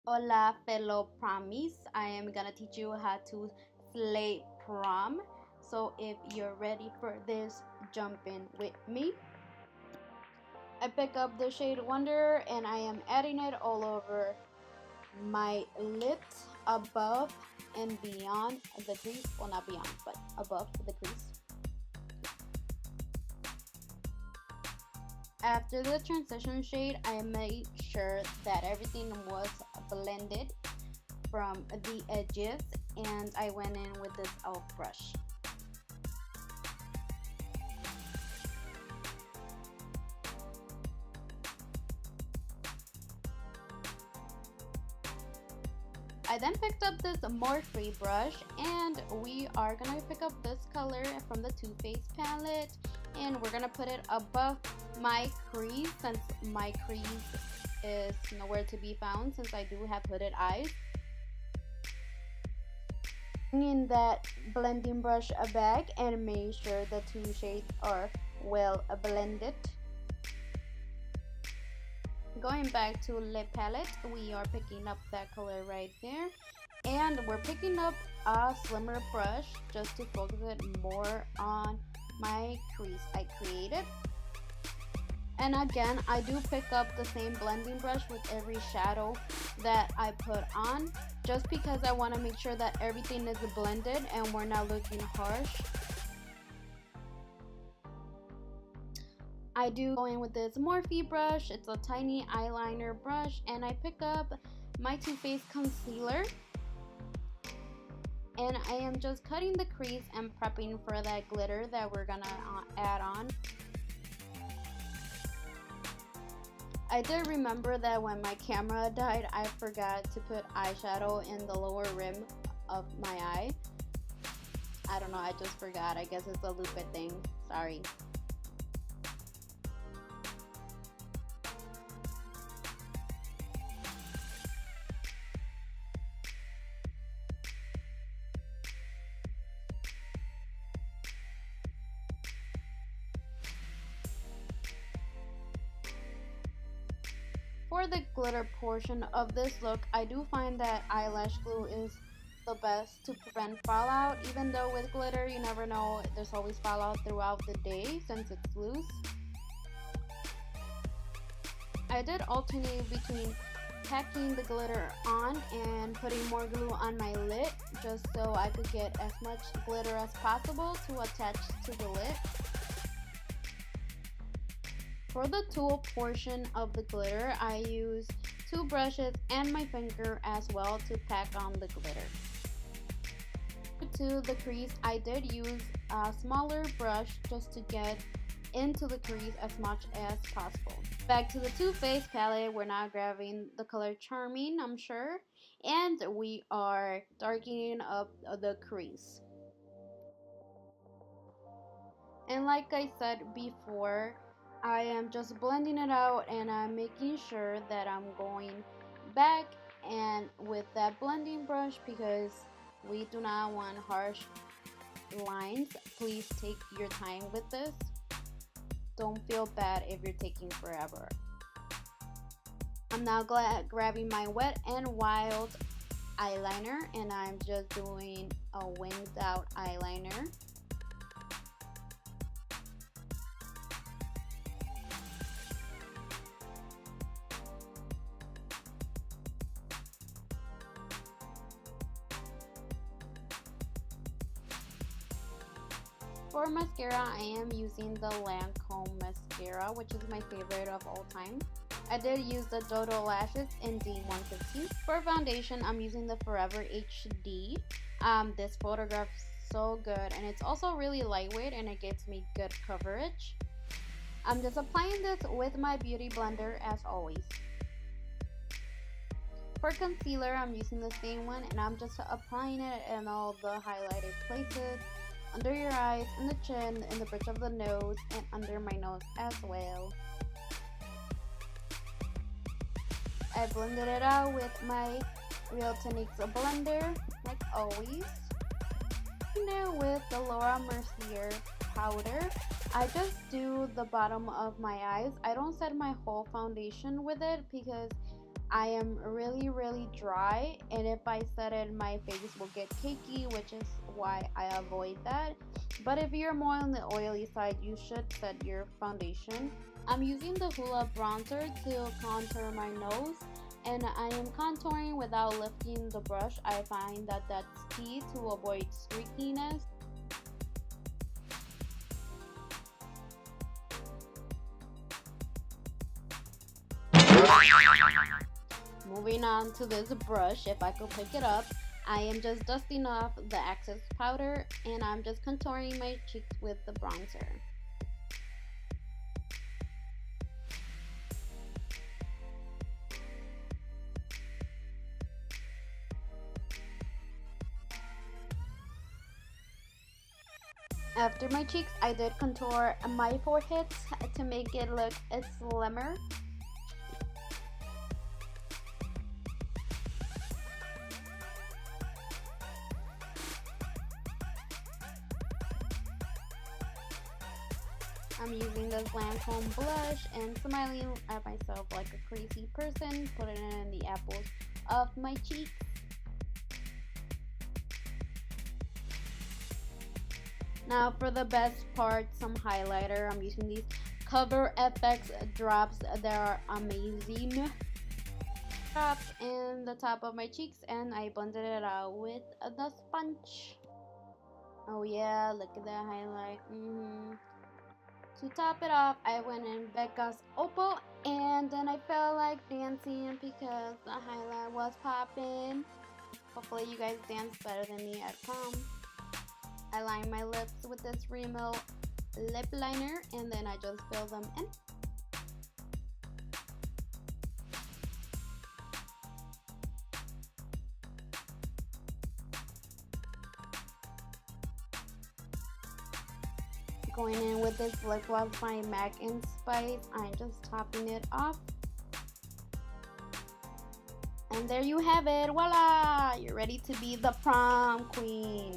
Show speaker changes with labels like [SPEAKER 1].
[SPEAKER 1] Hola fellow promies, I am gonna teach you how to slay prom. So if you're ready for this, jump in with me. I pick up the shade Wonder and I am adding it all over my lips, above and beyond the crease. Well, not beyond, but above the crease. After the transition shade, I made sure that everything was blended from the edges, and I went in with this e.l.f. brush. I then picked up this Morphe brush, and we are gonna pick up this color from the Too Faced palette, and we're gonna put it above my crease, since my crease is nowhere to be found since I do have hooded eyes. In that blending brush back and make sure the two shades are well blended. Going back to lip palette, we are picking up that color right there, and we're picking up a slimmer brush just to focus it more on my crease I created. And again, I do pick up the same blending brush with every shadow that I put on, just because I want to make sure that everything is blended and we're not looking harsh. I do go in with this Morphe brush. It's a tiny eyeliner brush, and I pick up my Too Faced concealer, and I am just cutting the crease and prepping for that glitter that we're gonna add on. I did remember that when my camera died, I forgot to put eyeshadow in the lower rim of my eye. I don't know, I just forgot. I guess it's a Lupit thing. Sorry. For the glitter portion of this look, I do find that eyelash glue is the best to prevent fallout. Even though with glitter, you never know, there's always fallout throughout the day since it's loose. I did alternate between packing the glitter on and putting more glue on my lid, just so I could get as much glitter as possible to attach to the lid. For the tulle portion of the glitter, I use two brushes and my finger as well to pack on the glitter. To the crease, I did use a smaller brush just to get into the crease as much as possible. Back to the Too Faced palette, we're now grabbing the color Charming, I'm sure, and we are darkening up the crease. And like I said before, I am just blending it out, and I'm making sure that I'm going back and with that blending brush, because we do not want harsh lines. Please take your time with this. Don't feel bad if you're taking forever. I'm now grabbing my Wet n Wild eyeliner, and I'm just doing a winged out eyeliner. For mascara, I am using the Lancome mascara, which is my favorite of all time. I did use the Dodo lashes in D115. For foundation, I'm using the Forever HD. This photograph is so good, and it's also really lightweight, and it gives me good coverage. I'm just applying this with my beauty blender as always. For concealer, I'm using the same one, and I'm just applying it in all the highlighted places, under your eyes, in the chin, in the bridge of the nose, and under my nose as well. I blended it out with my Real Techniques blender, like always. Now with the Laura Mercier powder, I just do the bottom of my eyes. I don't set my whole foundation with it because I am really dry, and if I set it, my face will get cakey, which is why I avoid that. But if you're more on the oily side, you should set your foundation. I'm using the Hoola bronzer to contour my nose, and I am contouring without lifting the brush. I find that that's key to avoid streakiness. Moving on to this brush, if I could pick it up, I am just dusting off the excess powder, and I'm just contouring my cheeks with the bronzer. After my cheeks, I did contour my forehead to make it look slimmer. I'm using this Lancome blush and smiling at myself like a crazy person, putting it in the apples of my cheeks. Now for the best part, some highlighter. I'm using these Cover FX drops that are amazing. Drops in the top of my cheeks, and I blended it out with the sponge. Oh yeah, look at that highlight. To top it off, I went in Becca's Opal, and then I felt like dancing because the highlight was popping. Hopefully you guys dance better than me at prom. I line my lips with this Rimmel lip liner, and then I just fill them in. Going in with this lip gloss by MAC and Spice. I'm just topping it off. And there you have it. Voila! You're ready to be the prom queen.